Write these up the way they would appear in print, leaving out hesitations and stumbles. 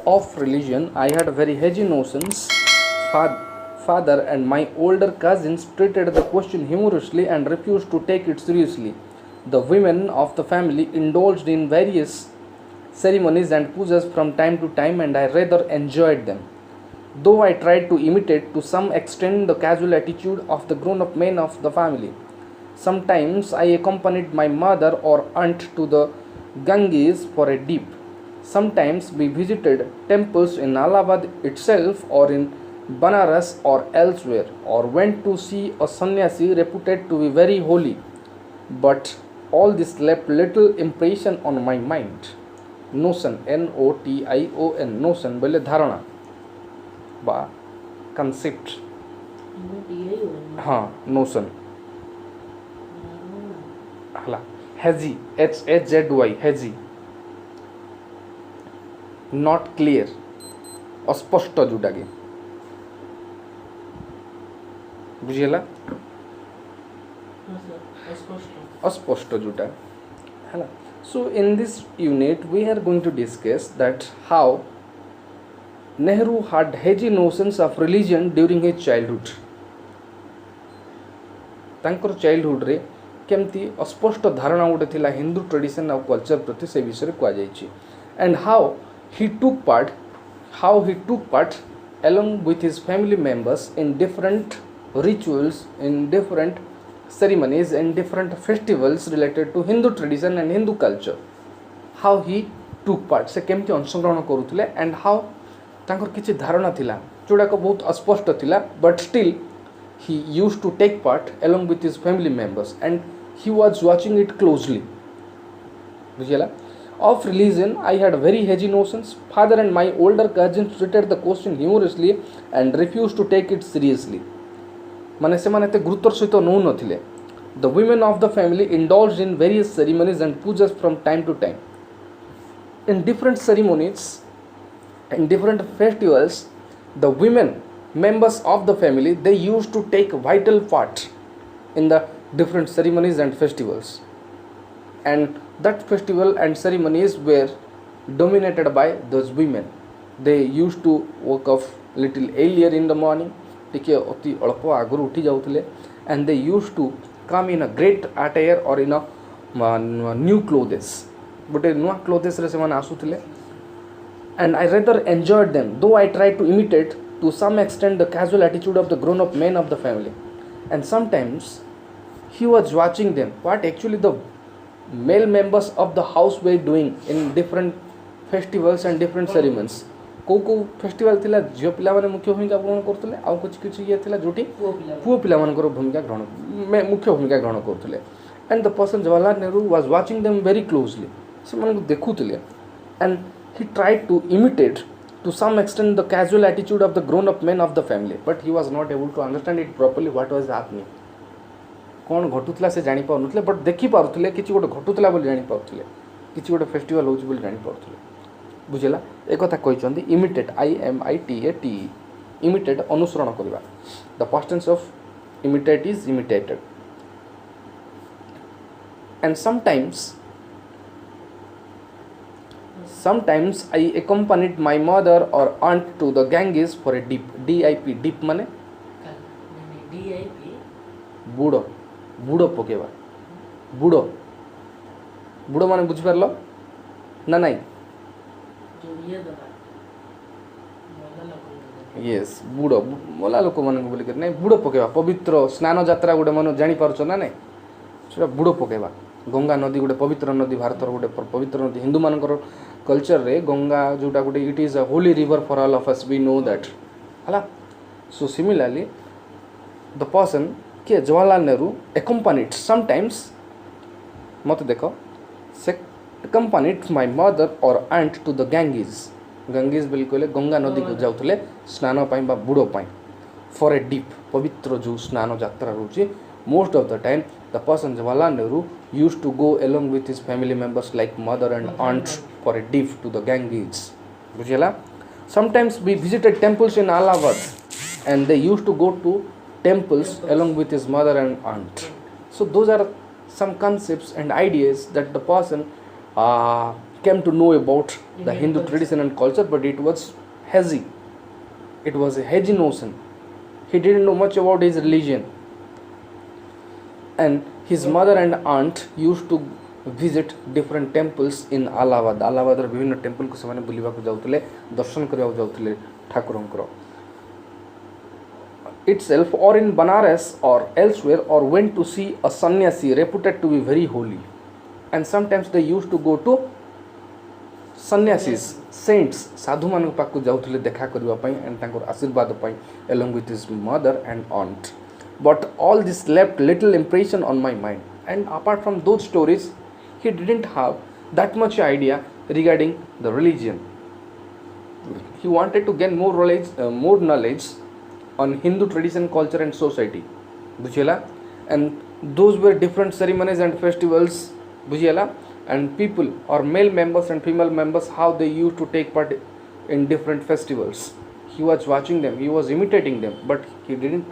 of religion, I had very hazy notions. Father and my older cousins treated the question humorously and refused to take it seriously. The women of the family indulged in various ceremonies and pujas from time to time, and I rather enjoyed them. Though I tried to imitate to some extent the casual attitude of the grown up men of the family. Sometimes I accompanied my mother or aunt to the Ganges for a dip. Sometimes we visited temples in Allahabad itself or in Banaras or elsewhere, or went to see a sannyasi reputed to be very holy. But all this left little impression on my mind. Notion, Notion, notion बोले धारणा बा concept. हाँ notion हला hazy, HAZY, hazy, not clear, अस्पष्ट जोटा कि बुझीगला अस्पष्ट जोटा है. So in this unit we are going to discuss that how Nehru had hazy notions of religion during his childhood. तांकर चाइल्डहुड रे केमती अस्पष्ट धारणा गोटे थिला हिंदू ट्रेडिशन और कल्चर प्रति से विषय रे कह जायछि. And how he took part along with his family members in different rituals, in different ceremonies and different festivals related to Hindu tradition and Hindu culture. How he took part, से केमती अंशग्रहण करुथिले and how तांकर किछि धारणा थिला जोड़ा को बहुत अस्पष्ट थिला, but still he used to take part along with his family members and he was watching it closely. बुझियला. Of religion, I had very hazy notions. Father and my older cousins treated the question humorously and refused to take it seriously. माने से माने ते गुरुत्वर सहित नौ नथिले. The women of the family indulged in various ceremonies and pujas from time to time. In different ceremonies, in different festivals, the women members of the family, they used to take vital part in the different ceremonies and festivals. And that festival and ceremonies were dominated by those women. They used to wake up little earlier in the morning, टिके अति अल्प आगुरु उठी जाउथिले, and they used to come in a great attire or in a new clothes. गोटे नुआ clothes रे सेमान आसुथिले. And I rather enjoyed them, though I tried to imitate to some extent the casual attitude of the grown up men of the family. And sometimes he was watching them, what actually the male members of the house were doing in different festivals and different ceremonies. को festival थिला झियो पिला माने मुख्य भूमिका ग्रहण करथले, आ कुछ ये थिला जोटी पुओ पिला मानकर भूमिका ग्रहण मुख्य भूमिका ग्रहण करथले. And the person Jawaharlal Nehru was watching them very closely. से माने देखुथले and he tried to imitate to some extent the casual attitude of the grown up men of the family, but he was not able to understand it properly what was happening. कौन घटुला से जानी पारुनथले, but देखि पारुथले किछि गोटे घटुला बोली जानी पारुथले, किछि गोटे फेस्टिवल होछि बोली जानी पारुथले. बुझिला. एक कथा कहिसंती इमिटेट, IMITATE, इमिटेट अनुसरण करबा. The past tense of imitate is imitated. And sometimes I accompanied my mother or aunt to the Ganges for a dip. DIP, dip माने बुड़ो, बुड़ो पकेवा, बुड़ो, बुड़ो माने बुझि पारलो ना नहीं. यस बुड़ो मोला लोक मान बोली कर नहीं बुड़ो पकेवा, पवित्र स्नान यात्रा गोटे मन जानी पारछ ना नहीं, सेटा बुड़ो पकेवा. गंगा नदी गोटे पवित्र नदी, भारतर गोटे पवित्र नदी. हिंदू मानकर कल्चर रे गंगा जोटा गोटे it is a holy river for all of us, we know that हला. सो सिमिलरली द पर्सन के जवाहरलाल नेहरू accompanied sometimes, मत देखो से accompanied my mother or aunt to the Ganges. Ganges बिल्कुल गंगा नदी को जाउथले स्नान पाई बा बुड़ो पाई फॉर ए डीप, पवित्र जो स्नान यात्रा रहउची. Most of the time the person Jawaharlal Nehru used to go along with his family members like mother and aunt for a dip to the Ganges. बुझिला. Sometimes we visited temples in Allahabad and they used to go to temples along with his mother and aunt. So those are some concepts and ideas that the person came to know about the Hindu tradition and culture, but it was hazy. It was a hazy notion. He didn't know much about his religion. And his mother and aunt used to visit different temples in Allahabad. Allahabad विभिन्न temple को से बुलवाक जाऊले दर्शन करने जाऊले Thakur itself, or in Banaras or elsewhere, or went to see a sannyasi reputed to be very holy. And sometimes they used to go to sannyasis, saints, sadhu manuk pakku jautile dekha kariba pai and tankor ashirwad pai along with his mother and aunt. But all this left little impression on my mind, and apart from those stories he didn't have that much idea regarding the religion. He wanted to gain more knowledge on Hindu tradition, culture and society. Bujhela, and those were different ceremonies and festivals. Bujhela, and people or male members and female members, how they used to take part in different festivals. He was watching them, he was imitating them, but he didn't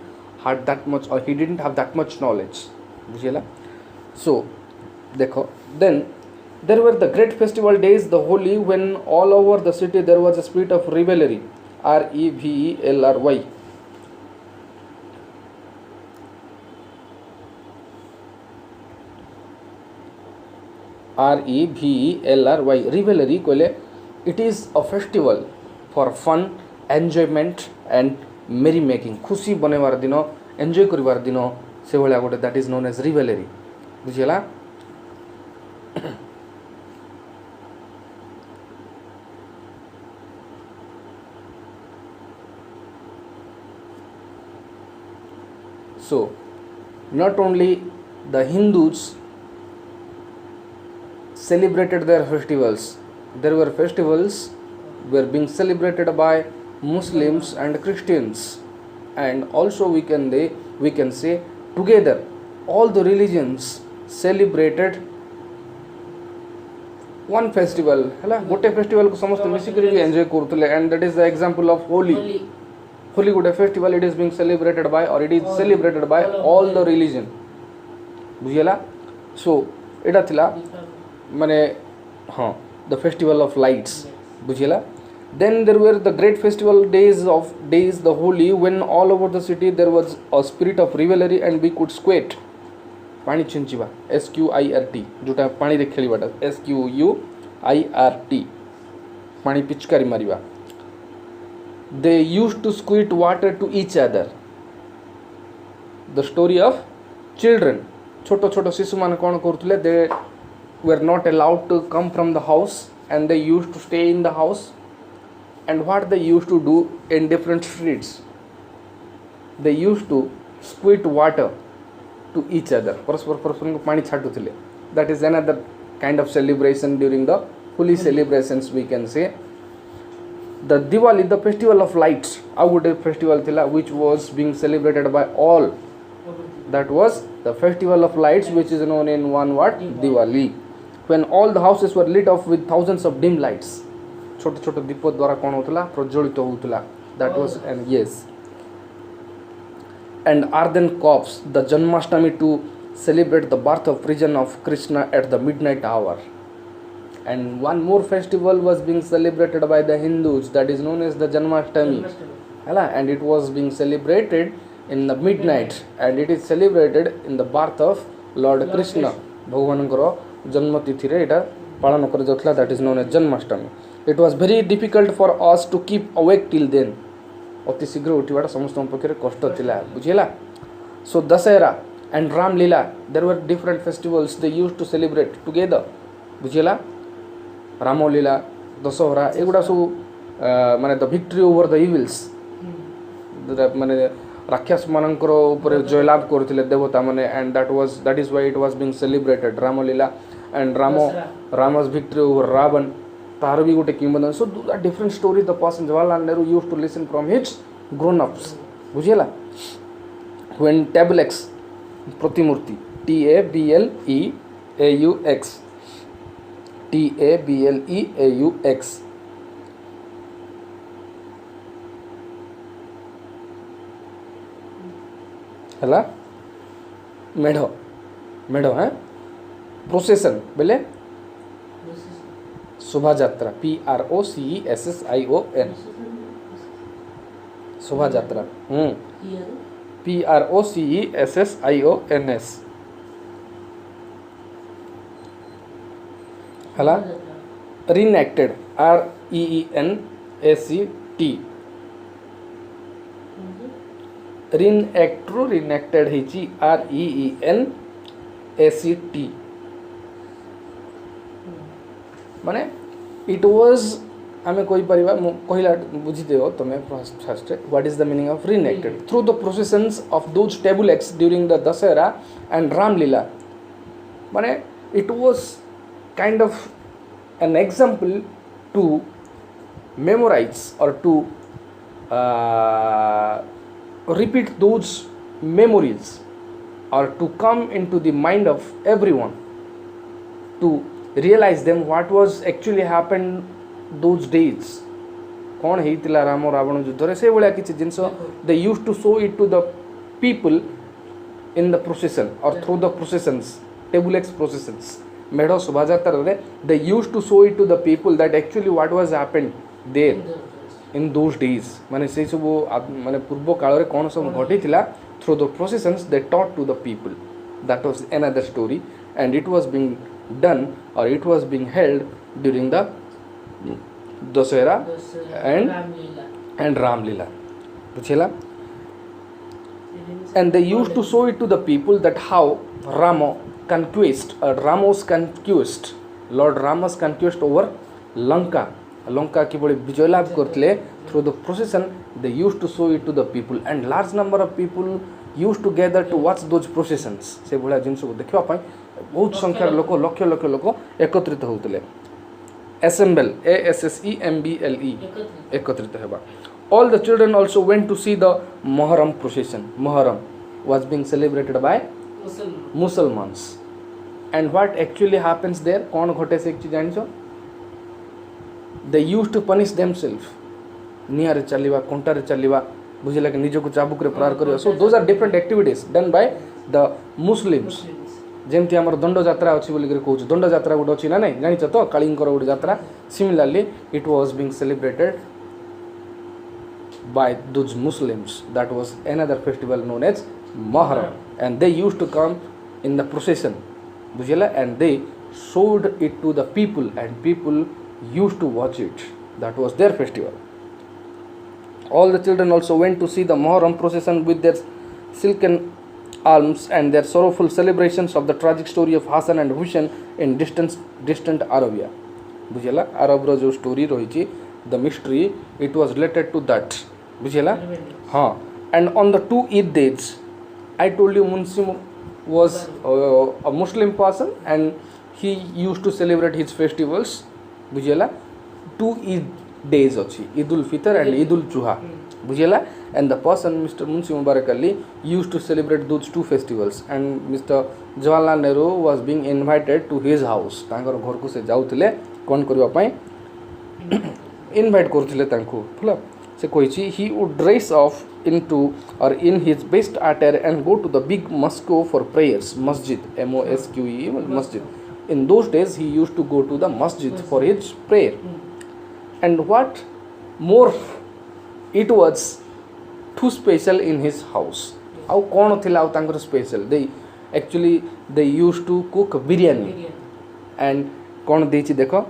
have that much, or he didn't have that much knowledge. Bujhela. So dekho, then there were the great festival days, the Holi, when all over the city there was a spirit of revelry. REVELRY. REVELRY. Revelry kole, it is a festival for fun, enjoyment and merry making. Khushi banebar dino, enjoy karibar dino, se bhaliya gote, that is known as revelry. Bujhela. So not only the Hindus celebrated their festivals, there were festivals were being celebrated by Muslims and Christians, and also we can say together all the religions celebrated one festival. Hala gote festival ko samaste misikari enjoy kortule, and that is the example of Holi. Holi gote festival, it is being celebrated by, or it is celebrated by all the religion. Bujhela. So eta thila mane the festival of lights. Bujhela. Then there were the great festival days, the Holi, when all over the city there was a spirit of revelry and we could squirt. Pani chinchiba, SQIRT, jota pani re kheliba, SQUIRT, pani pichkari mariba. They used to squirt water to each other. The story of children. Choto shisu man kon kortule, they were not allowed to come from the house and they used to stay in the house. And what they used to do in different streets, they used to squirt water to each other. That is another kind of celebration during the Holi celebrations, we can say. The Diwali, the festival of lights, a festival thila which was being celebrated by all. That was the festival of lights, which is known in one word, Diwali. When all the houses were lit up with thousands of dim lights. Choto choto dipo dwara kon hotula projolito hotula. That was, and yes. And earthen cups, the Janmashtami, to celebrate the birth of region of Krishna at the midnight hour. And one more festival was being celebrated by the Hindus, that is known as the Janmashtami. And it was being celebrated in the midnight, and it is celebrated in the birth of Lord Krishna. Bhagavankara Janmatithi re eta palana kara jautla, that is known as Janmashtami. It was very difficult for us to keep awake till then. Ati shigro utibata samastam pakhre kashta thila. Bujhela. So Dasahara and Ram Leela, there were different festivals they used to celebrate together. Bujhela. Ramo Leela, Dasahara, eguda so mane the victory over the evils. Mane Rakhyas manankaro upare joylabh korthile devata mane, and that is why it was being celebrated. Ramo Leela and Rama's victory over Ravan. Taru bi gote kimbandhan. So those are different stories the person Jawaharlal Nehru used to listen from his grown-ups. Bujhela. When Tableaux Pratimurti, TABLEAUX, TABLEAUX, ହେଲା ମେଢ଼ procession ବେଲେ शोभा यात्रा PROCESSION शोभा यात्रा PROCESSIONS हला reenacted REENACT reenacted ହେଇଛି REENACT माने it was आमे कोई परिबा कहला बुझी देओ तमे first what is the meaning of reenacted through the processions of those table acts during the Dussehra and Ramlila माने it was kind of an example to memorize or to repeat those memories or to come into the mind of everyone to realize them what was actually happened those days कौन ହେଇଥିଲା ରାମ ରାବଣ ଯୁଦ୍ଧରେ ସେ ଭଳିଆ କିଛି ଜିନିଷ they used to show it to the people in the procession or through the processions table X processions मेढ़ शोभायात्रा they used to show it to the people that actually what was happened there in those days माने से सब माने पूर्व काल रे कौन सब घटी थिला through the processions they taught to the people that was another story and it was being done or it was being held during the Dasara and Ramlila बुझिला and they used to show it to the people that how Rama Rama's conquest Lord Rama's conquest over Lanka किभଳି विजय लाभ करथिले through the procession they used to show it to the people and large number of people used to gather to watch those processions से भलिया जिंस को देखिबा पई बहुत संख्या लोक लक्ष लक्ष लोक एकत्रित होउतले assemble ASSEMBLE एकत्रित हेबा all the children also went to see the Muharram procession Muharram was being celebrated by Muslims and what actually happens there कौन घटे से एक चीज जानिछो they used to punish themselves निया रे चलिबा कोंटा रे चलिबा बुझिला कि निजो को चाबुक रे प्रहार करियो so those are different activities done by the Muslims जेमति हमर दंड यात्रा अछि बोली करे कहूछ दंड यात्रा गुड अछि ना नै जानिछ तो कालिंकर गुड यात्रा similarly it was being celebrated by those Muslims that was another festival known as Muharram and they used to come in the procession बुझिला and they showed it to the people and people used to watch it that was their festival all the children also went to see the Muharram procession with their silken arms and their sorrowful celebrations of the tragic story of Hassan and Hussein in distant Arabia बुझिला अरब रो जो story रहिछि the mystery it was related to that बुझिला हाँ and on the two Eid days I told you Munsi was a Muslim person and he used to celebrate his festivals बुझिला two Eid days अछि Eid ul Fitr and Eid ul Zuha बुझिला and the person Mr. Munsi Mubarak Ali used to celebrate those two festivals and Mr. Jawaharlal Nehru was being invited to his house तांकर घर को से जाउतले कोन करबा पई invite करथिले तांको फुला से कहिछि he would dress off into or in his best attire and go to the big mosque for prayers masjid MOSQUE masjid in those days he used to go to the masjid for his prayer and what more it was too special in his house how kon thila tankar special they actually they used to cook biryani and kon deichi dekho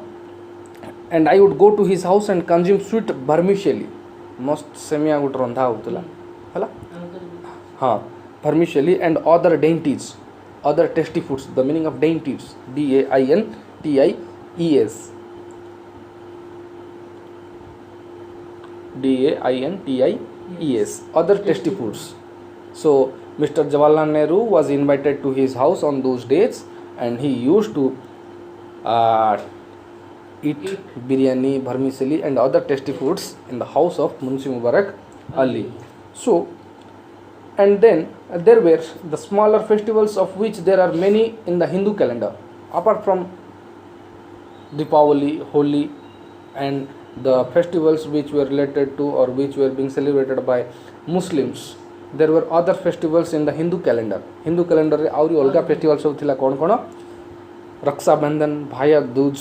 and I would go to his house and consume sweet vermicelli most semia gut randha hotula hala ha vermicelli and other dainties other tasty foods the meaning of dainties DAINTIES other tasty foods so Mr. Jawaharlal Nehru was invited to his house on those days and he used to eat biryani vermicelli and other tasty foods in the house of Munshi Mubarak Ali so and then there were the smaller festivals of which there are many in the Hindu calendar apart from Deepavali Holi and the festivals which were related to or which were being celebrated by Muslims there were other festivals in the Hindu calendar रे आउरी अलगा festival सब थिला कोन कोन रक्षा बंधन भाई Dooj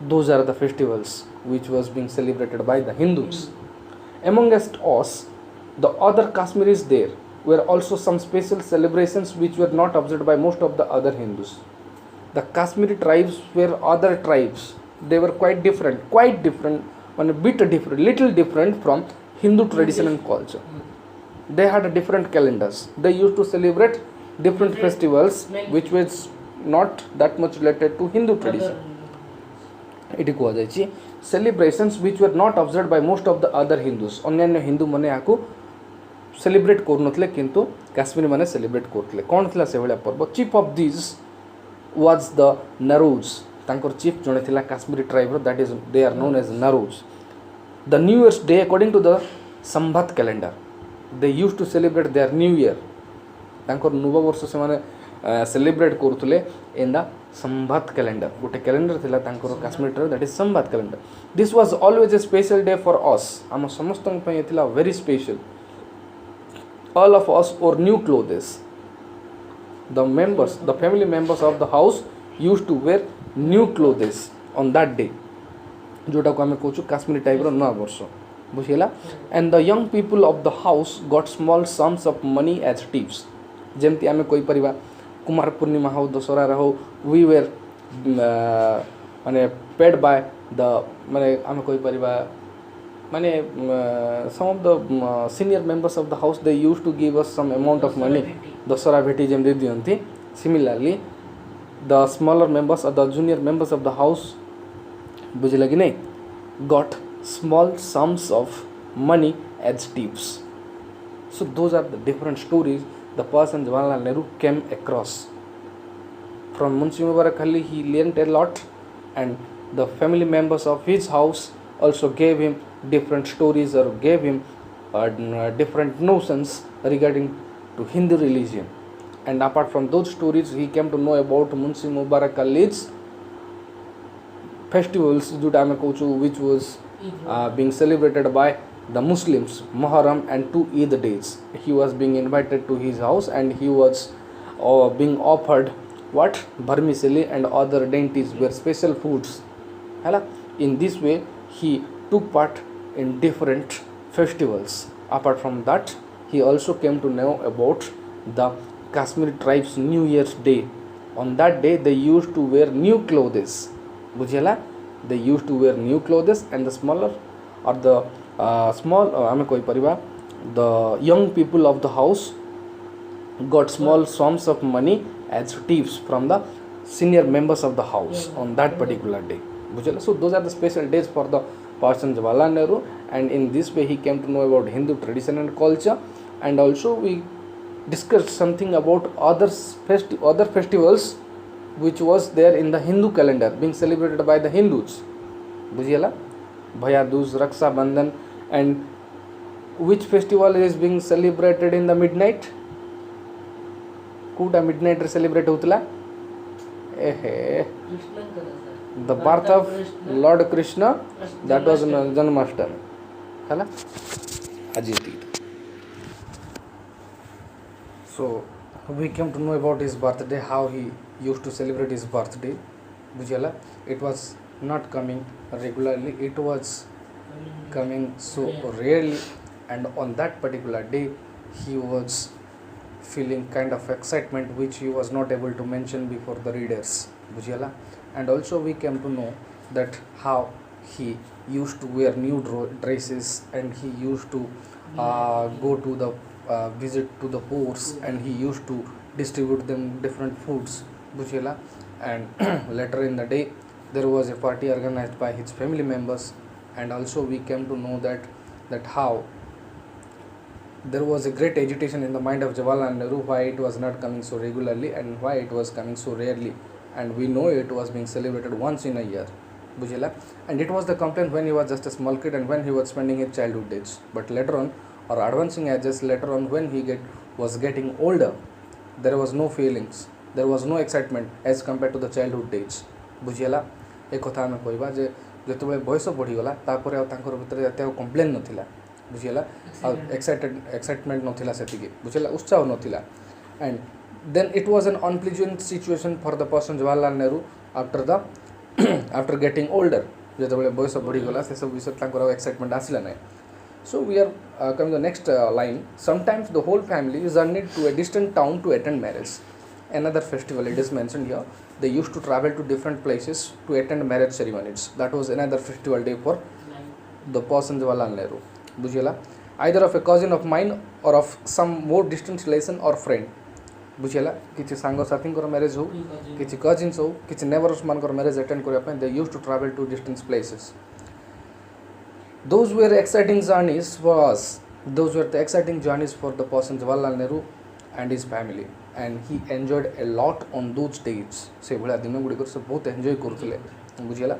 Those are the festivals which was being celebrated by the Hindus. Amongst us, the other Kashmiris there were also some special celebrations which were not observed by most of the other Hindus. The Kashmiri tribes were other tribes. They were quite different, and a bit different, little different from Hindu tradition and culture. They had a different calendars. They used to celebrate different festivals which was not that much related to Hindu tradition. It is celebrations which were not observed by most of the other Hindus. अन्य हिंदू मैंने आपको celebrate करूनଥିଲେ किंतु काश्मीरी मैंने celebrate करते कौन थिला से भाया पर्व chief of this was the Navroz तांकर चीफ जने थिला Kashmiri tribe that is they are known as Navroz the new year's day according to the Samvat calendar they use to celebrate their new year तांकर नव वर्ष से माने सेलिब्रेट करूଥିଲେ इन द संवत कैलेंडर गोटे कैलेंडर थिला तांकर Kashmiri tribe that is Samvat calendar this was always a special day for us हम समस्त पई थिला very special all of us wore new clothes. The family members of the house used to wear new clothes on that day. जोटा को हमें कहूँ Kashmiri type रो नया वर्ष बुझेला and the young people of the house got small sums of money as tips जेमती आम कही परिवा कुमार पूर्णिमा हो दशहरा हो वी वेर माने पेड बाय द माने आम कही परिवा माने some of the senior members of the house they used to give us some amount of money Dussehra भेटी जेम दे दियंती similarly the smaller members or the junior members of the house बुझिला कि नहीं got small sums of money as tips. So those are the different stories the person Jawaharlal Nehru came across. From Munshi Mubarak Ali he learned a lot and the family members of his house also gave him different stories or gave him different notions regarding to Hindu religion. And apart from those stories he came to know about Munshi Mubarak Ali's festivals which was being celebrated by the Muslims, Muharram and 2 Eid days. He was being invited to his house and he was being offered what vermicelli and other dainties were special foods. In this way he took part in different festivals. Apart from that he also came to know about the Kashmiri tribes New Year's Day. On that day they used to wear new clothes. Bujhela they used to wear new clothes and the smaller or the small ame koi pariva the young people of the house got small sums of money as tips from the senior members of the house on that particular day. Bujhela so those are the special days for the person Jawaharlal Nehru and in this way he came to know about Hindu tradition and culture and also we discussed something about other festivals which was there in the Hindu calendar being celebrated by the Hindus. Bujhela Bhaiya Dooj, Raksha Bandhan and which festival is being celebrated in the midnight? Kuta midnight re celebrate hotla the birth of Lord Krishna that was Janmashtami है ना Ajit. So we came to know about his birthday, how he used to celebrate his birthday. बुझेला it was not coming regularly, it was coming so rarely and on that particular day he was feeling kind of excitement which he was not able to mention before the readers. बुझेला and also we came to know that how he used to wear new dresses and he used to go to the visit to the poor and he used to distribute them different foods. Buchela and later in the day there was a party organized by his family members and also we came to know that how there was a great agitation in the mind of Jawaharlal Nehru why it was not coming so regularly and why it was coming so rarely and we know it was being celebrated once in a year. Bujhela and it was the complaint when he was just a small kid and when he was spending his childhood days, but later on or advancing ages later on when he was getting older there was no feelings, there was no excitement as compared to the childhood days. Bujhela एक कथा आम कहवा जे जो बयस बढ़ीगला तापर भीतर एत complain नाला बुझेगा एक्साइटमेंट नाला से बुझेगा उत्साह नाला and then it was an unpleasant situation for the person Jawaharlal Nehru after the after getting older जो बयस बढ़ीगला से सब विषय एक्साइटमेंट आसला ना. So we are coming to the next line. Sometimes the whole family journeyed to a distant town to attend marriage. Another festival it is mentioned here. They used to travel to different places to attend marriage ceremonies. That was another festival day for the person Jawaharlal Nehru. बुझिला. Either of a cousin of mine or of some more distant relation or friend. बुझिला. किसी सांगो साथी को marriage हो, किसी cousins हो, किसी neighbours मान को मैरिज अटेंड करने पे they used to travel to distant places. Those were exciting journeys for us. Those were the exciting journeys for the person Jawaharlal Nehru and his family, and he enjoyed a lot on those days. से बड़ा दिनों गुड़ी कर सब बहुत enjoy करते बुझिला.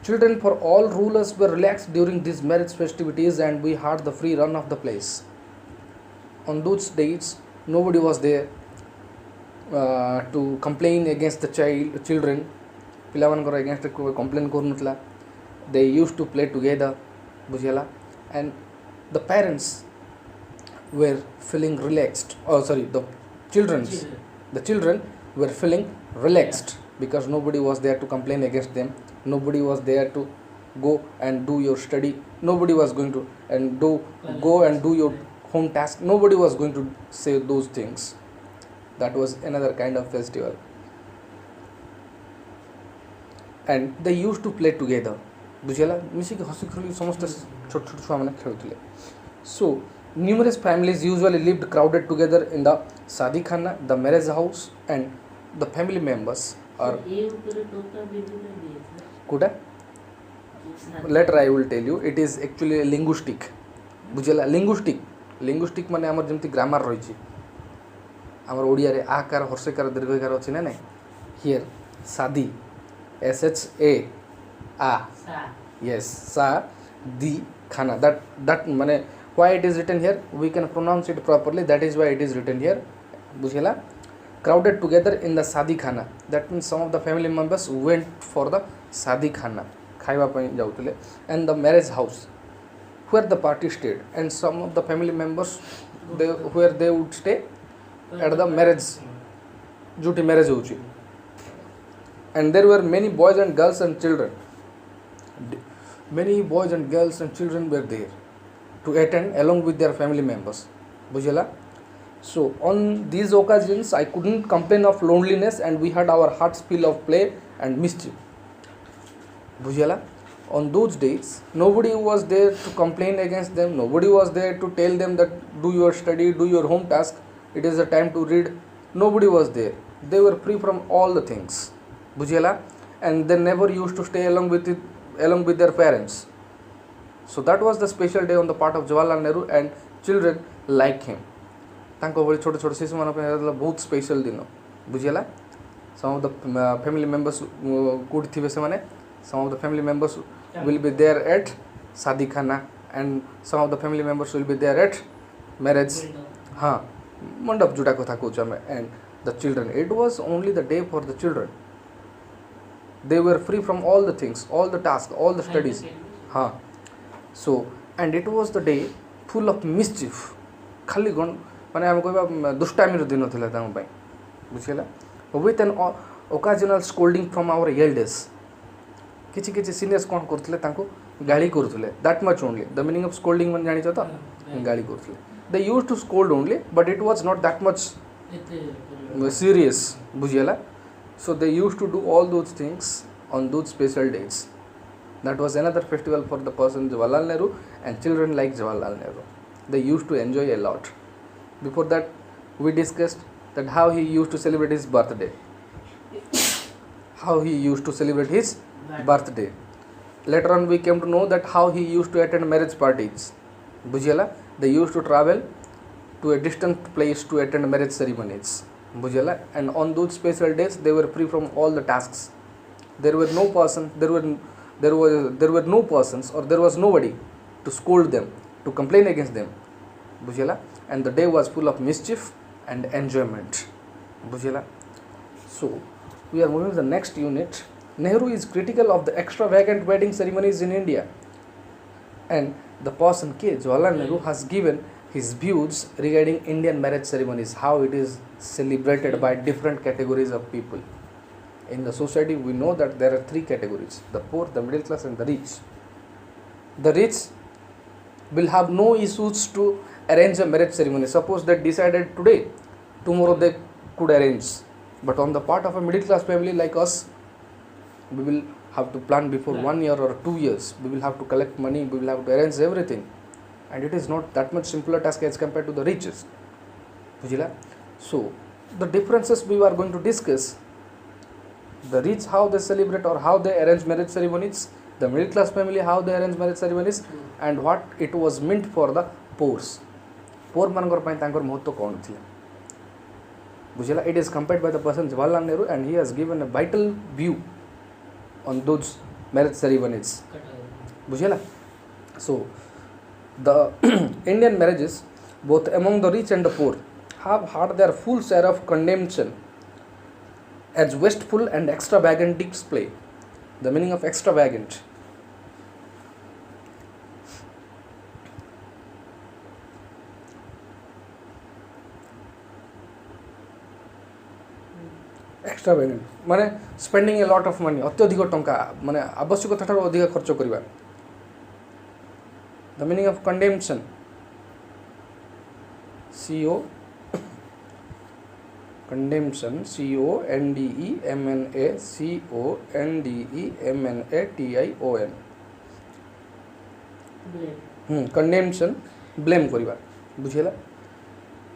Children for all rulers were relaxed during these marriage festivities, and we had the free run of the place. On those days, nobody was there to complain against the children. पिलावन को against complain करनुतला. They used to play together. बुझिला. And the parents were feeling relaxed. Oh, sorry, the children were feeling relaxed because nobody was there to complain against them. Nobody was there to go and do your study. Nobody was going to go and do your home task. Nobody was going to say those things. That was another kind of festival. And they used to play together. बुझेला मिसिक हसी खुली समस्त छोट छोट छुआ मैंने खेलुले. So numerous families usually lived crowded together in the shadi khana, the marriage house, and the family members are kuda. Later I will tell you. It is actually a linguistic. बुझेला linguistic माने हमर जेमति grammar रही छी. हमर ओडिया रे आकार हर्षकार दीर्घकार अछि ना. Here shadi, SHA yes, sa di khana. That mane why it is written here, we can pronounce it properly. That is why it is written here. बुझेला. Crowded together in the shadi khana. That means some of the family members went for the shadi khana. खाइबा पई जाउतले. And the marriage house where the party stayed, and some of the family members where they would stay at the marriage जुटी marriage होची. And there were many boys and girls and children. Many boys and girls and children were there to attend along with their family members. बुझेला. So on these occasions I couldn't complain of loneliness, and we had our hearts full of play and mischief. बुझेला. On those days nobody was there to complain against them. Nobody was there to tell them that do your study, do your home task, it is the time to read. Nobody was there. They were free from all the things. बुझेला. And they never used to stay along with their parents. So that was the special day on the part of Jawaharlal Nehru and children like him. तांको बड़ी छोटे छोटे शिशु मानक बहुत special दिन बुझेला. Some of the family members good थिबे से माने some of the family members will be there at शादी खाना, and some of the family members will be there at marriage. हाँ मंडप जुटा कथा कहूँ हमें. And the children, it was only the day for the children. They were free from all the things, all the tasks, all the studies. हाँ. So and it was the day full of mischief. खाली गण माने हम कोई दुष्टामीर दिन होता था हम भाई बुझेला. With an occasional scolding from our elders. किसी किसी seniors कौन करते तांको गाली करते. That much only. The meaning of scolding मन जानी चाहता गाली करते. They used to scold only, but it was not that much serious बुझेला. So they used to do all those things on those special days. That was another festival for the person Jawaharlal Nehru and children like Jawaharlal Nehru. They used to enjoy a lot. Before that, we discussed that how he used to celebrate his birthday. How he used to celebrate his birthday. Later on, we came to know that how he used to attend marriage parties. Bujela, they used to travel to a distant place to attend marriage ceremonies. Bujela, and on those special days, they were free from all the tasks. There were no person, there were no persons, or there was nobody to scold them, to complain against them. Bujela, and the day was full of mischief and enjoyment. Bujela. So we are moving to the next unit. Nehru is critical of the extravagant wedding ceremonies in India, and the person K. Jawaharlal Nehru has given his views regarding Indian marriage ceremonies, how it is celebrated by different categories of people. In the society, we know that there are three categories: the poor, the middle class, and the rich. The rich will have no issues to arrange a marriage ceremony. Suppose they decided today, tomorrow they could arrange. But on the part of a middle class family like us, we will have to plan before 1 year or 2 years. We will have to collect money, we will have to arrange everything. And it is not that much simpler task as compared to the riches. So, the differences we are going to discuss: the rich, how they celebrate or how they arrange marriage ceremonies; the middle class family, how they arrange marriage ceremonies; and what it was meant for the poor. Poor manଙ୍କର ପାଇଁ ତାଙ୍କର महत्व କ'ଣ ଥିଲା ବୁଝିଲା. It is compared by the person Jawaharlal Nehru, and he has given a vital view on those marriage ceremonies. बुझिला. So the Indian marriages, both among the rich and the poor, have had their full share of condemnation as wasteful and extravagant display. The meaning of extravagant: extravagant माने spending a lot of money, अत्यधिक टंका माने आवश्यकता ठाରୁ ଅଧିକ ଖର୍ଚ୍ଚ କରିବା. The meaning of condemnation: condemnation, condemnation. Condemnation, blame କରିବା ବୁଝିଲା.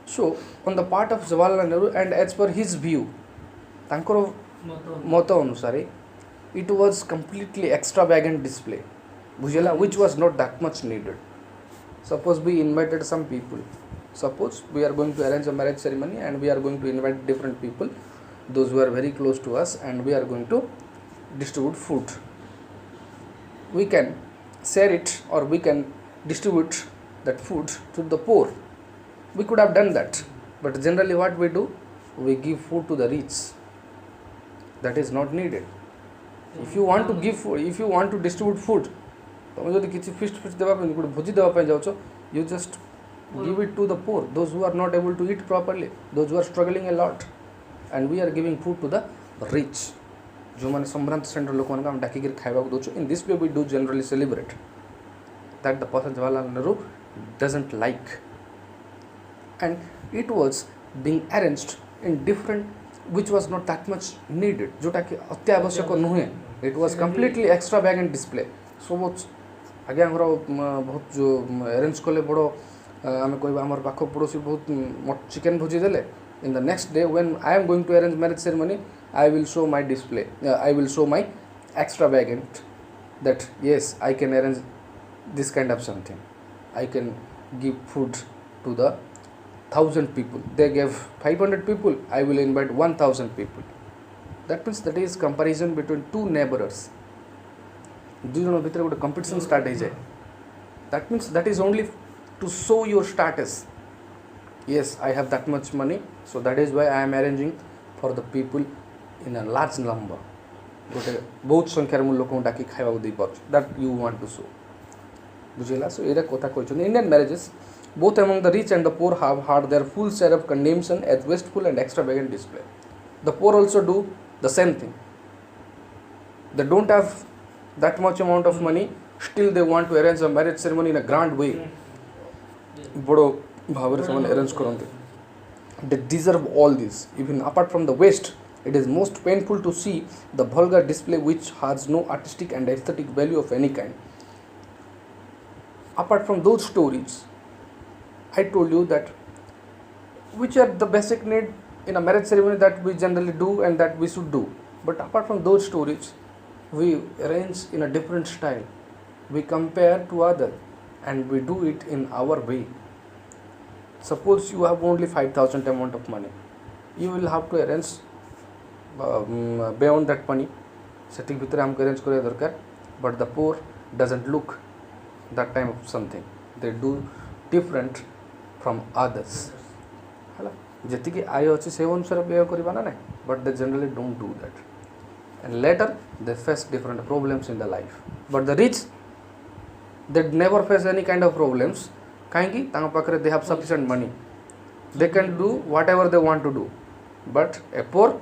So on the part of Jawaharlal Nehru, and as per his view, ତାଙ୍କର ମତ ଅନୁସାରେ, it was completely extravagant display ବୁଝିଲା, which was not that much needed. Suppose we invited some people. Suppose we are going to arrange a marriage ceremony and we are going to invite different people, those who are very close to us, and we are going to distribute food. We can share it, or we can distribute that food to the poor. We could have done that, but generally what we do, we give food to the rich. That is not needed. If you want to give food, if you want to distribute food, तुम जो किसी feast देवा पे good भोजी देवा पे जाओ, you just give it to the poor, those who are not able to eat properly, those who are struggling a lot, and we are giving food to the rich. जो माने संभ्रांत centre लोक मानका हम डाकी कर खाइबा को दोचो. In this way we do generally celebrate. That the person Jawaharlal Nehru doesn't like, and it was being arranged in different, which was not that much needed, जोटा कि अत्यावश्यक नुहे. It was completely extravagant display. So much आगे हमर बहुत जो arrange कले बड़ो आमे कहबा हमर पाखो पड़ोसी बहुत चिकन भोजी देले. In the next day, when I am going to arrange marriage ceremony, I will show my display, I will show my extravagant, that yes, I can arrange this kind of something. I can give food to the 1,000 people. They gave 500 people, I will invite 1,000 people. That means that is comparison between two neighbors. Do you know bhitar gote competition start he jay. That means that is only to show your status. Yes, I have that much money, so that is why I am arranging for the people in a large number. गोटे बहुत संख्यार मु लोक डाकी खाइबा दे पाछ. That you want to show. बुझिला. So era कथा कहछन, Indian marriages, both among the rich and the poor, have had their full share of condemnation as wasteful and extravagant display. The poor also do the same thing. They don't have that much amount of money, still they want to arrange a marriage ceremony in a grand way. बड़ो भावरे से arrange करते. They deserve all this. Even apart from the waste, it is most painful to see the vulgar display which has no artistic and aesthetic value of any kind. Apart from those stories, I told you that which are the basic need in a marriage ceremony that we generally do and that we should do. But apart from those stories, we arrange in a different style. We compare to other and we do it in our way. Suppose you have only 5,000 amount of money, you will have to arrange beyond that money. Setting bhitar हमको arrange करे दरकार. But the poor doesn't look that time of something. They do different from others. हाला जेतिकी आय अछि से अनुसार व्यय करबा ना नहीं. But they generally don't do that. And later they face different problems in the life. But the rich, they never face any kind of problems. Kahinki tanga pakre they have sufficient money, they can do whatever they want to do. But a poor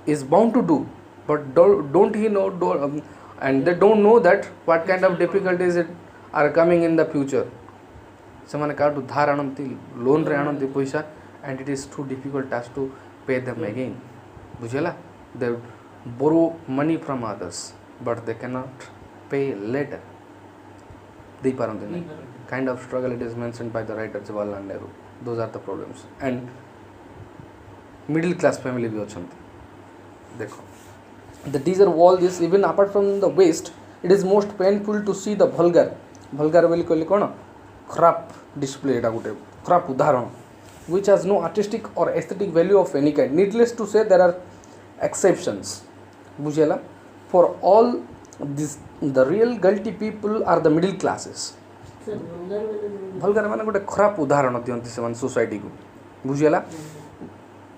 is bound to do but don't he know, and they don't know that what kind of difficulties it are coming in the future. ସେମାନେ କାହାଠୁ ଧାର ଆଣନ୍ତି, ଲୋନ୍ରେ ଆଣନ୍ତି ପଇସା, and it is too difficult task to pay them again. ବୁଝିଲା? They borrow money from others, but they cannot pay later. ଦେଇପାରନ୍ତି ନାହିଁ. Kind of struggle it is mentioned by the writer Jawaharlal Nehru. Those are the problems. And middle class family भी ଅଛନ୍ତି. देखो, these are all this, even apart from the waste, it is most painful to see the vulgar ବୋଲି କହିଲେ କ'ଣ, ଖରାପ display, ଏଇଟା ଗୋଟେ ଖରାପ ଉଦାହରଣ, which has no artistic or aesthetic value of any kind. Needless to say, there are exceptions. ବୁଝିଲା? For all this, the real guilty people are the middle classes. vulgar ମାନେ ଗୋଟେ ଖରାପ ଉଦାହରଣ ଦିଅନ୍ତି ସେମାନେ society କୁ. ବୁଝିଲା?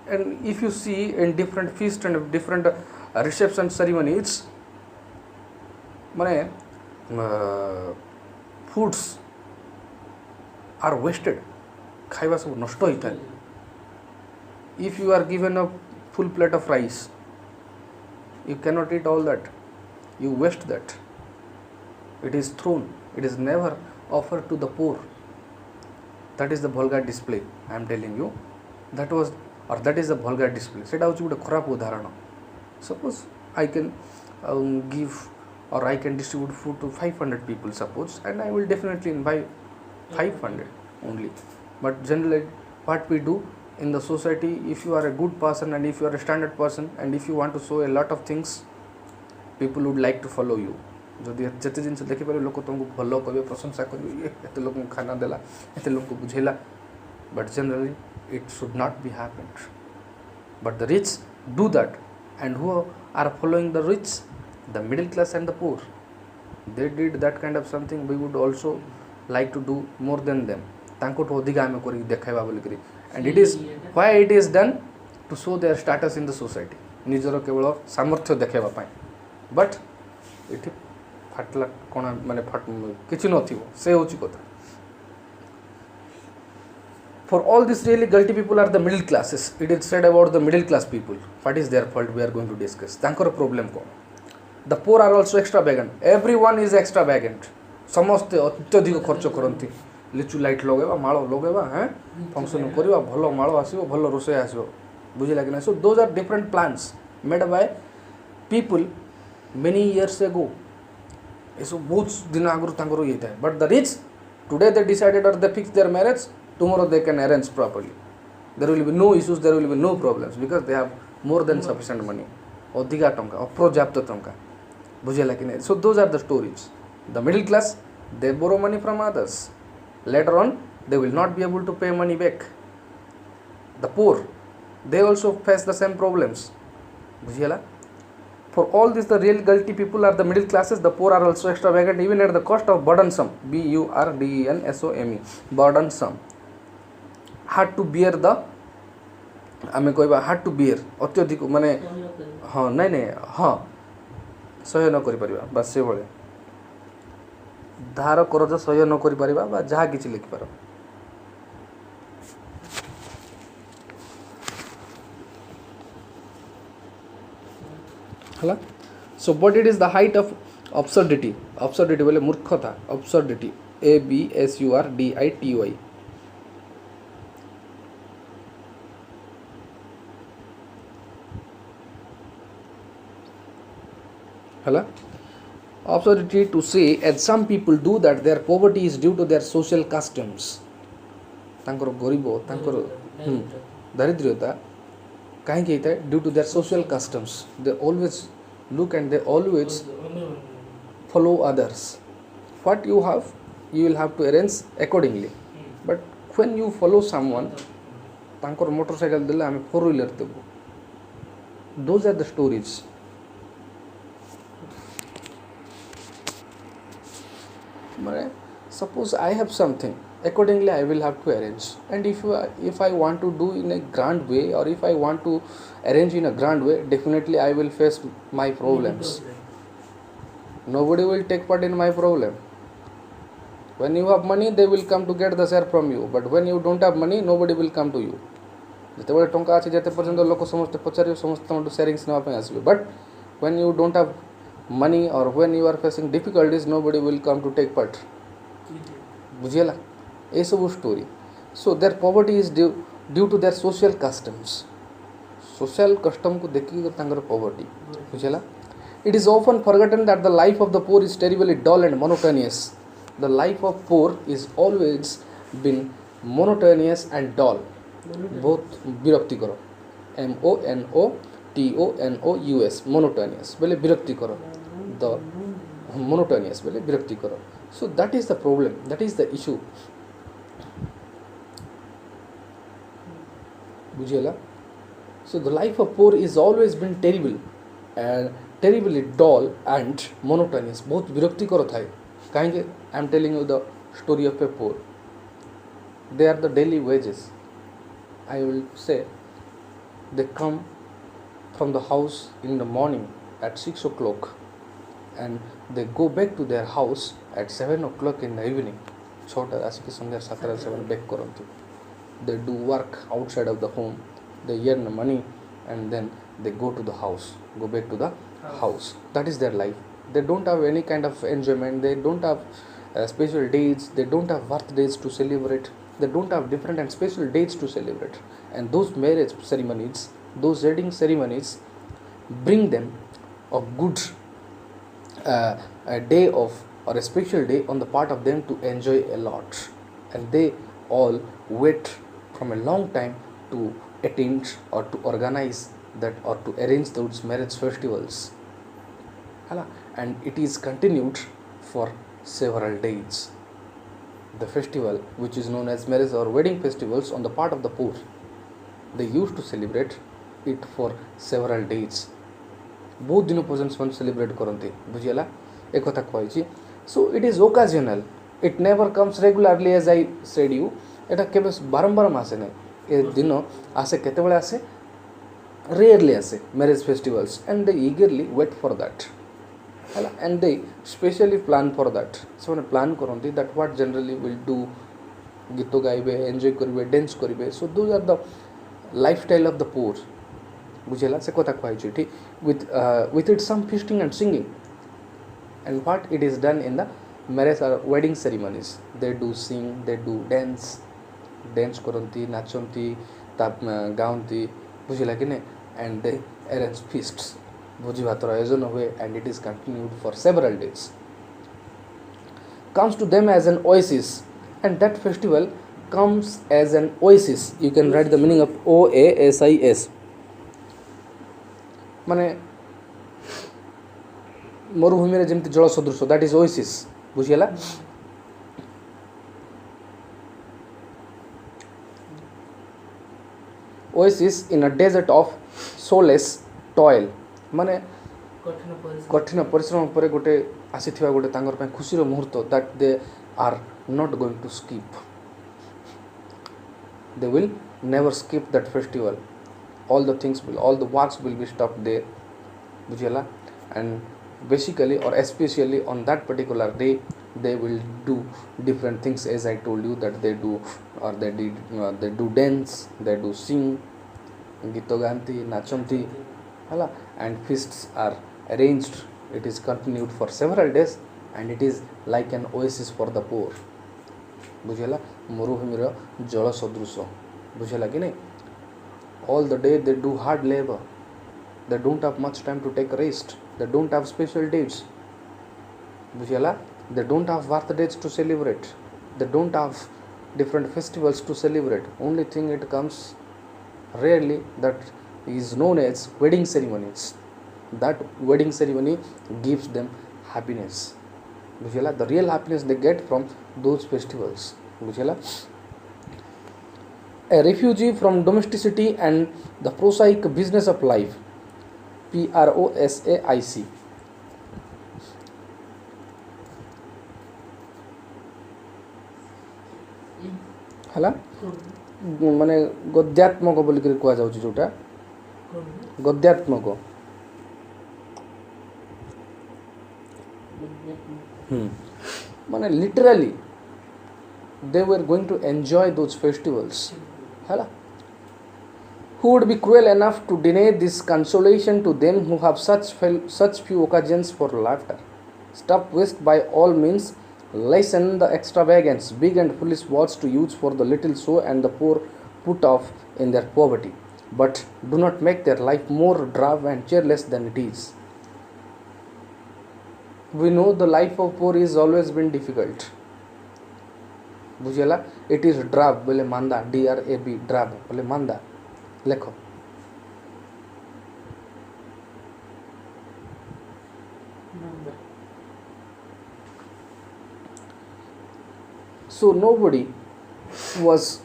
And if you see in different feast and different reception ceremonies, ମାନେ foods are wasted. ଖାଇବା ସବୁ ନଷ୍ଟ ହୋଇଥାଏ. If you are given a full plate of rice, you cannot eat all that. You waste that. It is thrown. It is never offered to the poor. That is the vulgar display. I am telling you. That is the vulgar display. ସେଟା ହେଉଛି ଗୋଟେ ଖରାପ ଉଦାହରଣ. Suppose I can give or I can distribute food to 500 people, suppose, and I will definitely invite 500 only. But generally, what we do in the society, if you are a good person and if you are a standard person and if you want to show a lot of things, people would like to follow you. ଯଦି ଯେତେ ଜିନିଷ ଦେଖିପାରିବେ ଲୋକ ତୁମକୁ ଭଲ କହିବେ, ପ୍ରଶଂସା କରିବେ, ଏତେ ଲୋକଙ୍କୁ ଖାନା ଦେଲା, ଏତେ ଲୋକଙ୍କୁ ବୁଝେଇଲା. But generally, it should not be happened. But the rich do that, and who are following the rich? The middle class and the poor. They did that kind of something. We would also like to do more than them. ତାଙ୍କଠୁ ଅଧିକା ଆମେ କରିକି ଦେଖାଇବା ବୋଲିକରି. And it is why it is done to show their status in the society. ନିଜର କେବଳ ସାମର୍ଥ୍ୟ ଦେଖାଇବା ପାଇଁ. But ଏଠି ଫାଟିଲା କ'ଣ ମାନେ କିଛି ନଥିବ, ସେ ହେଉଛି କଥା. For all these really guilty people are the middle classes. It is said about the middle class people. What is their fault? We are going to discuss. ତାଙ୍କର ପ୍ରୋବ୍ଲେମ୍ କ'ଣ? The poor are also extravagant. Everyone is extravagant. ସମସ୍ତେ ଅତ୍ୟଧିକ ଖର୍ଚ୍ଚ କରନ୍ତି. ଲିଚୁ light ଲଗାଇବା, ମାଳ ଲଗାଇବା, ଫଙ୍କସନ୍ କରିବା, ଭଲ ମାଳ ଆସିବ, ଭଲ ରୋଷେଇ ଆସିବ. ବୁଝିଲା କି ନାହିଁ? So those are different plans made by people many years ago. ଏସବୁ ବହୁତ ଦିନ ଆଗରୁ ତାଙ୍କର ଇଏ ଥାଏ. But the rich, today they decided or they fix their marriage, tomorrow they can arrange properly. There will be no issues, there will be no problems because they have more than sufficient money. ଅଧିକା ଟଙ୍କା, ଅପର୍ଯ୍ୟାପ୍ତ ଟଙ୍କା. ବୁଝିଲା କି ନାହିଁ? So those are the stories. The middle class, they borrow money from others. Later on, they will not be able to pay money back. The poor, they also face the same problems. ବୁଝିଲା? For all this, the real guilty people are the middle classes. The poor are also extravagant, even at the cost of burdensome. BURDENSOME. Burdensome. Hard to bear the, ଆମେ କହିବା hard to bear. ଅତ୍ୟଧିକ ମାନେ ହଁ ନାଇଁ ହଁ ସହ୍ୟ ନ କରିପାରିବା, ବାସ୍ ସେଭଳିଆ. ଧାର କରଜ ସହ୍ୟ ନ କରିପାରିବା ବା ଯାହା କିଛି ଲେଖିପାର. ହେଲା? So but it is the height of absurdity. Absurdity ବୋଲେ ମୂର୍ଖତା. Absurdity. ABSURDITY. ହେଲା? Absurdity to say, as some people do, that their poverty is due to their social customs. ତାଙ୍କର ଗରିବ, ତାଙ୍କର ଦାରିଦ୍ର୍ୟତା କାହିଁକି ହେଇଥାଏ? Due to their social customs. They always look and they always follow others. What you have, you will have to arrange accordingly. But when you follow someone, ତାଙ୍କର motorcycle ଦେଲେ ଆମେ 4-wheeler ଦେବୁ. Those are the stories. Suppose I have something, accordingly I will have to arrange. And if I want to do in a grand way, or if I want to arrange in a grand way, definitely I will face my problems. Nobody will take part in my problem. When you have money, they will come to get the share from you. But when you don't have money, nobody will come to you. ଯେତେବେଳେ ଟଙ୍କା ଅଛି ଯେତେ ପର୍ଯ୍ୟନ୍ତ ଲୋକ ସମସ୍ତେ ପଚାରିବେ, ସମସ୍ତଙ୍କଠୁ ସେୟାରିଂସ୍ ନେବା ପାଇଁ ଆସିବେ. But when you don't have money or when you are facing difficulties, nobody will come to take part. बुझिएला ये सब story. So their poverty is due to their social customs. Social custom को देखिए तांगर poverty. बुझिएला. It is often forgotten that the life of the poor is terribly dull and monotonous. The life of poor is always been monotonous and dull. बहुत विरक्तिकर. monotonous monotonous बोले विरक्तिकर. The monotonous बोले विरक्तिकर. So that is the problem, that is the issue. बुझिएला. So the life of poor is always been terrible and terribly dull and monotonous. बहुत विरक्तिकर था. कहेंगे I am telling you the story of a poor. They are the daily wages. I will say they come from the house in the morning at 6 o'clock and they go back to their house at 7 o'clock in the evening. छोटा आसिक संध्या 7 7 back करती. They do work outside of the home. They earn money and then they go to the house, go back to the house. That is their life. They don't have any kind of enjoyment. They don't have special dates. They don't have birthdays to celebrate. They don't have different and special dates to celebrate. And those marriage ceremonies, those wedding ceremonies bring them a good a day of or a special day on the part of them to enjoy a lot. And they all wait from a long time to attend or to organize that or to arrange those marriage festivals. And it is continued for several days. The festival which is known as marriage or wedding festivals on the part of the poor, they used to celebrate it for several days. बहुत दिन पर्यंत से celebrate करते. बुझिएला एक कथा कही. So it is occasional. It never comes regularly as I said you. एटा केबे बारंबार आसे नहीं. ए दिन आसे केतेबेले आसे rarely आसे marriage festivals and they eagerly wait for that. And they specially plan for that. So when plan करते that what generally will do, गीत गाइबे, enjoy करिबे, dance करिबे. So those are the lifestyle of the poor. बुझेला से कथा कहि छी with it some feasting and singing. And what it is done in the marriage or wedding ceremonies, they do sing, they do dance करती, नाचती, गाउंती. बुझेला कि नहीं. And they arrange feasts. भोजी भातर आयोजन हुए and it is continued for several days. Comes to them as an oasis, and that festival comes as an oasis. You can write the meaning of OASIS. माने मरुभूमि रे जेमति जल सदृश, that is oasis. बुझिएला. Oasis in a desert of soulless toil. माने कठिन परिश्रम पर गोटे आसीथिबा गोटे तांगर पे खुशी रो मुहूर्त that they are not going to skip. They will never skip that festival. All the works will be stopped there. बुझिएला. And basically or especially on that particular day they will do different things as I told you that they do or they do dance, they do sing, गीत गाती, नाचती. And feasts are arranged. It is continued for several days and it is like an oasis for the poor. बुझेला. मरुभूमि रो जल सदृश. बुझेला कि नहीं. All the day they do hard labor. They don't have much time to take rest. They don't have special dates. बुझेला. They don't have birthdays to celebrate. They don't have different festivals to celebrate. Only thing it comes rarely that is known as wedding ceremonies. That wedding ceremony gives them happiness. बुझेला. The real happiness they get from those festivals. बुझेला. A refugee from domesticity and the prosaic business of life. PROSAIC. हला माने गद्यात्मक बोल के कुआ जाउची जोटा गद्यात्मक. माने literally they were going to enjoy those festivals. हला Who would be cruel enough to deny this consolation to them who have such few occasions for laughter? Stop waste by all means, lessen the extravagance, big and foolish words to use for the little so and the poor put off in their poverty. But do not make their life more drab and cheerless than it is. We know the life of poor is always been difficult. बुझेला it is ड्राब बोले मांदा DRAB ड्राब बोले मांदा लेखो so nobody was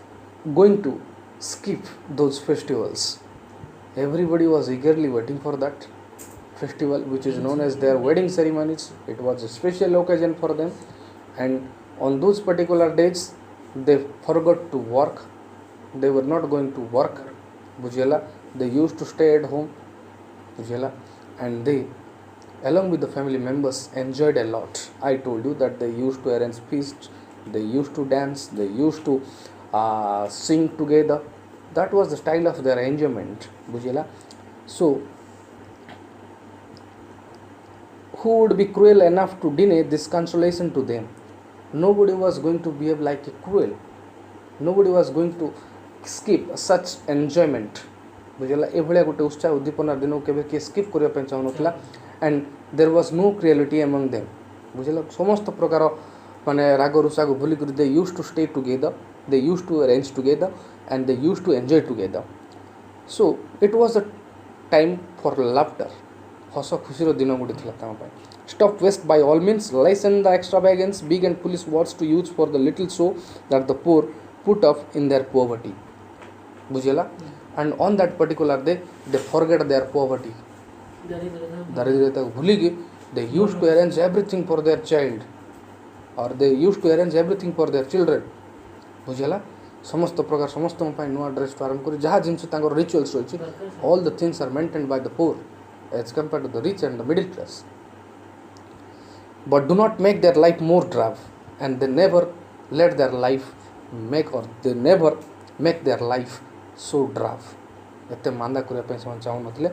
going to skip those festivals. Everybody was eagerly waiting for that festival which is known as their wedding ceremonies. It was a special occasion for them, and on those particular days they forgot to work. They were not going to work, bujela. They used to stay at home, bujela, and they along with the family members enjoyed a lot. I told you that they used to arrange feasts, they used to dance, they used to sing together. That was the style of their enjoyment, bujela. So who would be cruel enough to deny this consolation to them? Nobody was going to behave like a cruel. Nobody was going to skip such enjoyment. बुझला एभलिया गोटे उत्साह उद्दीपनार दिन केबे के skip करिया पे चाहनथला, and there was no cruelty among them. बुझला समस्त प्रकार माने राग रुषा को भूली कर they used to stay together, they used to arrange together, and they used to enjoy together. So it was a time for laughter. हस खुशी दिन गोटे था. Stop waste by all means, lessen the extravagance, big and foolish words to use for the little so that the poor put off in their poverty. बुझेला. And on that particular day they forget their poverty. दारिद्र्यता भूली गए. They used to arrange everything for their child, or they used to arrange everything for their children. बुझेला. समस्त प्रकार समस्त नुआ dress to आरंभ कर जहाँ जिन रिचुअल्स रही. All the things are maintained by the poor as compare to the rich and the middle class. But do not make their life more drab, and they never let their life they never make their life so drab. एते मांदा करिया पे से चाहू नथले,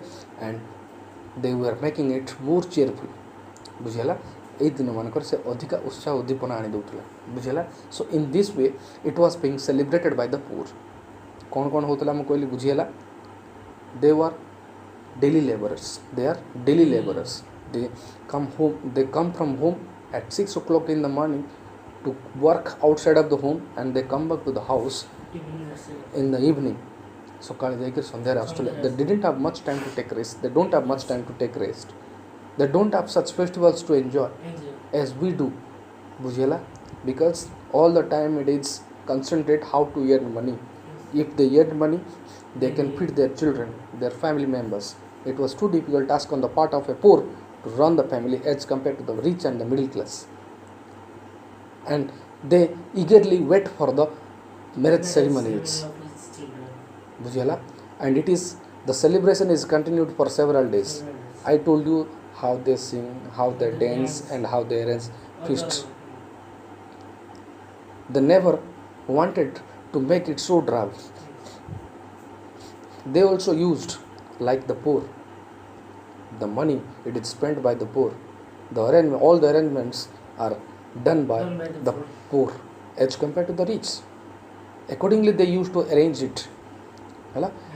and they were making it more cheerful. बुझेला. ए दिन मानकर से अधिक उत्साह उद्दीपना आनी दउतला. बुझेला. So in this way it was being celebrated by the poor. कौन कौन होतला हम कहली बुझेला. They were daily laborers. They are daily laborers. They come from home at 6 o'clock in the morning to work outside of the home, and they come back to the house in the evening. So they didn't have much time to take rest. They don't have much time to take rest. They don't have such festivals to enjoy as we do. Bujela, because all the time it is concentrate how to earn money. If they earn money, they can feed their children, their family members. It was too difficult task on the part of a poor to run the family as compared to the rich and the middle class. And they eagerly wait for the marriage ceremonies. Bujela. And it is the celebration is continued for several days. I told you how they sing, how they dance, and how they arrange feasts. They never wanted to make it so drab. They also used, like the poor, the money it is spent by the poor. All the arrangements are done by the poor as compared to the rich. Accordingly, they used to arrange it.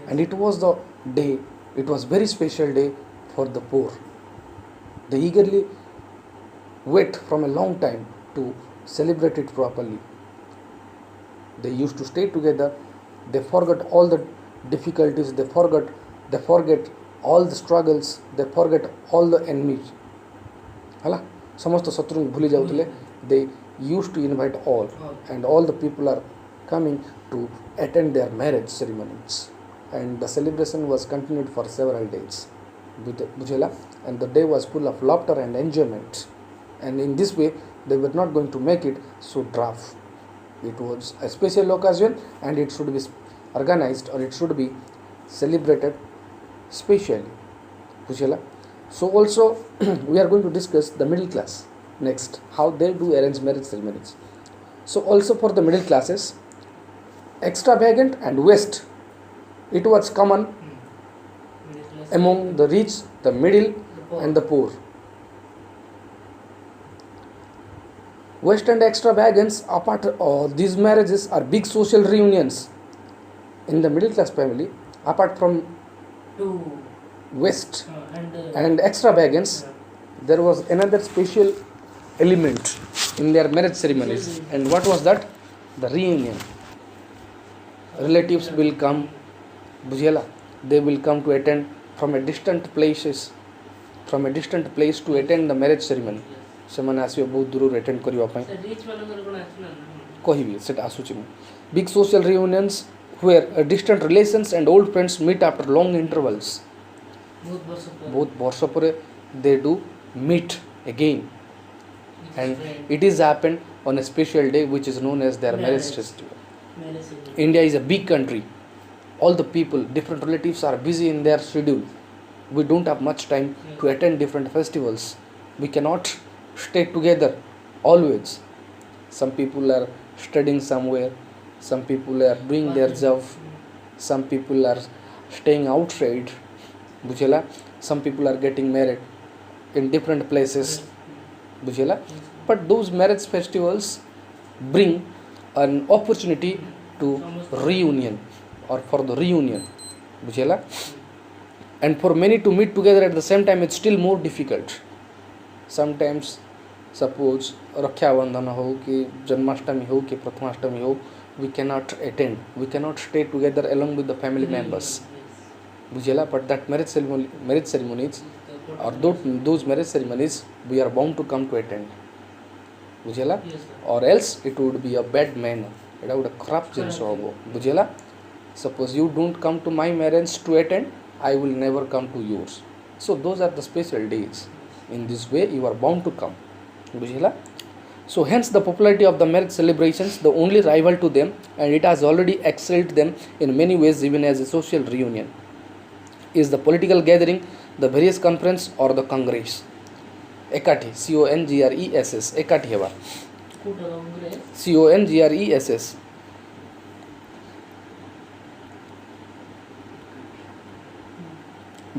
And it was the day, it was very special day for the poor. They eagerly wait from a long time to celebrate it properly. They used to stay together. They forgot all the difficulties. They forget all the struggles. They forget all the enemies. समस्त शत्रु भूली जाउतले. They used to invite all, and all the people are coming to attend their marriage ceremonies, and the celebration was continued for several days. Bujela. And the day was full of laughter and enjoyment, and in this way they were not going to make it so drab. It was a special occasion, and it should be organized, or it should be celebrated specially. Bujela. So also we are going to discuss the middle class next, how they do arrange marriage ceremonies. So also for the middle classes, extravagant and waste It was common among the rich, the middle, and the poor. Western extravagance, apart these marriages are big social reunions. In the middle class family, apart from to West and and extravagance, there was another special element in their marriage ceremonies. And what was that? The reunion. Relatives will come, बुझेला, they will come to attend from a distant places, from a distant place to attend the marriage ceremony. ସେମାନେ ଆସିବେ ବହୁତ ଦୂରରୁ attend କରିବା ପାଇଁ rich ମାନଙ୍କର କ'ଣ ଆସିଲା ନା କହିବି ସେଟା ଆସୁଛି ମୁଁ big social reunions where distant relations and old friends meet after long intervals. ବହୁତ ବର୍ଷ ପରେ ବହୁତ ବର୍ଷ ପରେ they do meet again, and it is happened on a special day which is known as their marriage festival. Marriage India is a big country. All the people, different relatives are busy in their schedule. We don't have much time to attend different festivals. We cannot stay together always. Some people are studying somewhere. Some people are doing their job. Some people are staying outside. बुझेला? Some people are getting married in different places. बुझेला? But those marriage festivals bring an opportunity to reunion or for the reunion. बुझेला? And for many to meet together at the same time, it's still more difficult. Sometimes suppose Raksha Bandhan हो कि जन्माष्टमी हो कि प्रथमाष्टमी हो, we cannot attend, we cannot stay together along with the family members. बुझेला? But that marriage ceremonies or those marriage ceremonies we are bound to come to attend. ବୁଝେଲା? Or else it would be a bad manner. ଏଟା ଗୋଟେ ଖରାପ ଜିନିଷ ହେବ. ବୁଝେଲା? Suppose you don't come to my marriage to attend, I will never come to yours. So those are the special days. In this way you are bound to come. बुझेला? So hence the popularity of the marriage celebrations, the only rival to them, and it has already excelled them in many ways even as a social reunion, is the political gathering, the various conference or the congress. एकाठी CONGRESS एकाठी हेबा କୋଉଟା Congress CONGRESS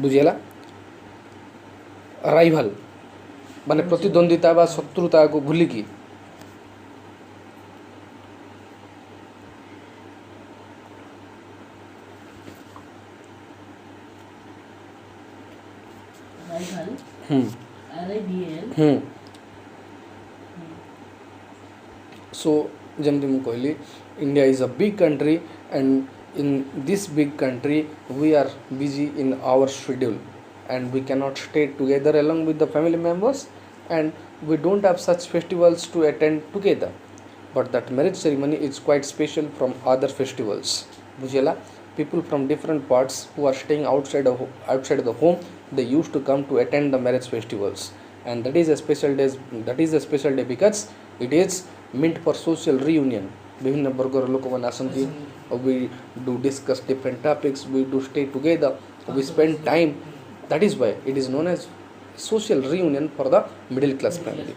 बुझेला? Rival माने प्रतिद्वंदिता बा शत्रुता को भूलिकी ରାଇଭାଲ RIVAL So ଯେମିତି ମୁଁ କହିଲି, India is a big country, and in this big country we are busy in our schedule and we cannot stay together along with the family members, and we don't have such festivals to attend together. But that marriage ceremony is quite special from other festivals. बुझेला? People from different parts who are staying outside of the home, they used to come to attend the marriage festivals, and that is a special day because it is meant for social reunion. ବିଭିନ୍ନ ବର୍ଗର ଲୋକମାନେ ଆସନ୍ତି, we do discuss different topics, we do stay together, we spend time. That is why it is known as social reunion for the middle class family,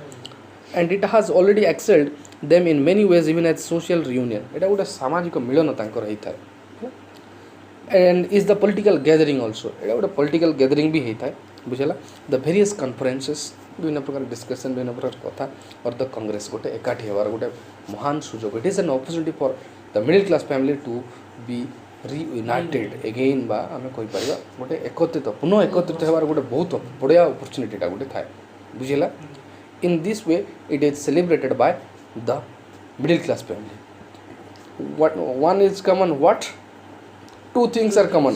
and it has already excelled them in many ways even as social reunion. ଏଟା ଗୋଟେ ସାମାଜିକ ମିଳନ ତାଙ୍କର ହେଇଥାଏ, and is the political gathering also. ଏଟା ଗୋଟେ political gathering ବି ହେଇଥାଏ. ବୁଝିଲା? The various conferences, ବିଭିନ୍ନ ପ୍ରକାର discussion, ବିଭିନ୍ନ ପ୍ରକାର କଥା, or the congress ଗୋଟେ ଏକାଠି ହେବାର ଗୋଟେ ମହାନ ସୁଯୋଗ. It is an opportunity for the middle class family to be reunited again, ବା ଆମେ କହିପାରିବା ଗୋଟେ ଏକତ୍ରିତ ପୁନଃ ଏକତ୍ରିତ ହେବାର ଗୋଟେ ବହୁତ ବଢ଼ିଆ ଅପରଚ୍ୟୁନିଟିଟା ଗୋଟେ ଥାଏ. ବୁଝିଲା? In this way it is celebrated by the middle class family. What one is common? What two things are common?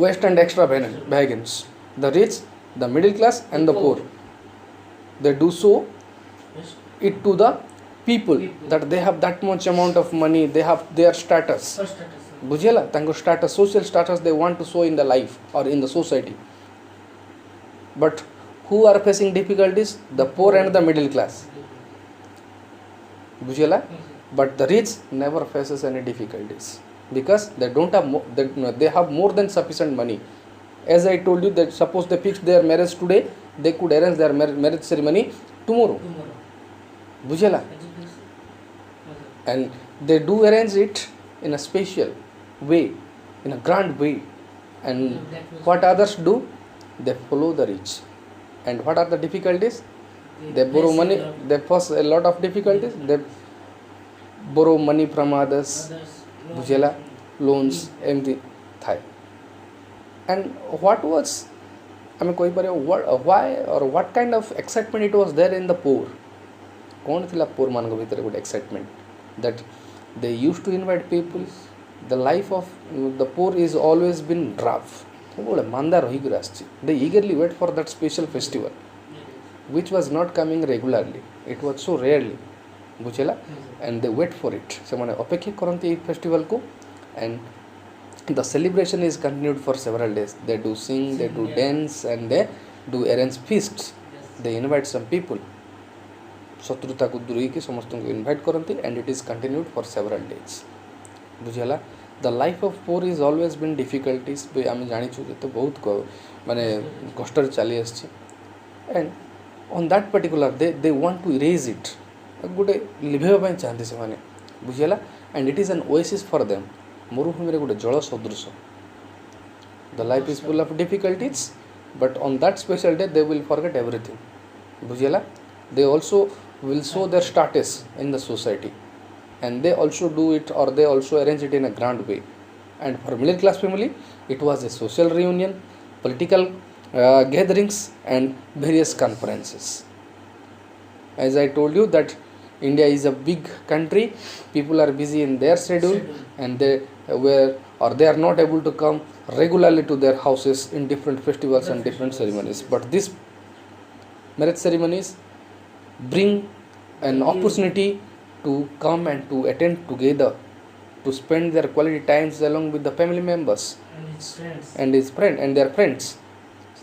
West and extravagance. The rich, the middle class, and the poor. They do so it to the people that they have that much amount of money, they have their status. बुझेला? तांको status, social status they want to show in the life or in the society. But who are facing difficulties? The poor and the middle class. बुझेला? But the rich never faces any difficulties because they don't have they have more than sufficient money. As I told you that suppose they fix their marriage today, they could arrange their marriage ceremony tomorrow. बुझेला? And they do arrange it in a special way in a grand way. And That was- what others do? They follow the rich. And what are the difficulties? They borrow place money. a lot. They face a lot of difficulties. They borrow money from others. Others, ବୁଝିଲା loans ଏମିତି ଥାଏ and what was ଆମେ କହିପାରିବା why or what kind of excitement it was there in the poor କ'ଣ ଥିଲା poor ମାନଙ୍କ ଭିତରେ ଗୋଟେ excitement that they used to invite people. The life of the poor is always been rough. ସବୁବେଳେ ମାନ୍ଦା ରହିକରି ଆସିଛି. They eagerly wait for that special festival which was not coming regularly. It was so rarely. ବୁଝିଲା and they wait for it. ସେମାନେ ଅପେକ୍ଷା କରନ୍ତି ଏଇ ଫେଷ୍ଟିଭାଲକୁ and the celebration is continued for several days. They do sing, they do dance and they do arrange feasts. They invite some people. ଶତ୍ରୁତାକୁ ଦୂରେଇକି ସମସ୍ତଙ୍କୁ invite କରନ୍ତି and it is continued for several days. ବୁଝିଲା the life of poor is always been difficulties. ଆମେ ଜାଣିଛୁ ଯେ ତ ବହୁତ ମାନେ କଷ୍ଟରେ ଚାଲି ଆସିଛି and on that particular day they want to erase it. ଗୋଟେ ଲିଭେଇବା ପାଇଁ ଚାହାନ୍ତି ସେମାନେ ବୁଝିଲା and it is an oasis for them. ମରୁଭୂମିରେ ଗୋଟେ ଜଳ ସଦୃଶ. The life is full of difficulties but on that special day they will forget everything. ବୁଝିଲା they also will show their status in the society and they also do it or they also arrange it in a grand way. And for middle class family it was a social reunion, political gatherings and various conferences. As I told you that India is a big country, people are busy in their schedule and they are not able to come regularly to their houses in different festivals and different ceremonies. But these marriage ceremonies bring an opportunity to come and to attend together, to spend their quality times along with the family members and his friends. and his friend and their friends.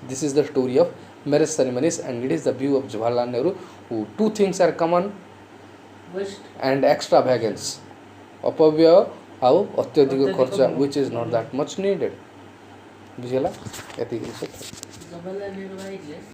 This is the story of marriage ceremonies and it is the view of Jawaharlal Nehru who two things are common West, and extravagance. ଅପବ୍ୟୟ ଆଉ ଅତ୍ୟଧିକ ଖର୍ଚ୍ଚ which is not that much needed. ବୁଝିଲା ଏତିକି ଜିନିଷ Jawaharlal Nehru ହେଇଥିଲେ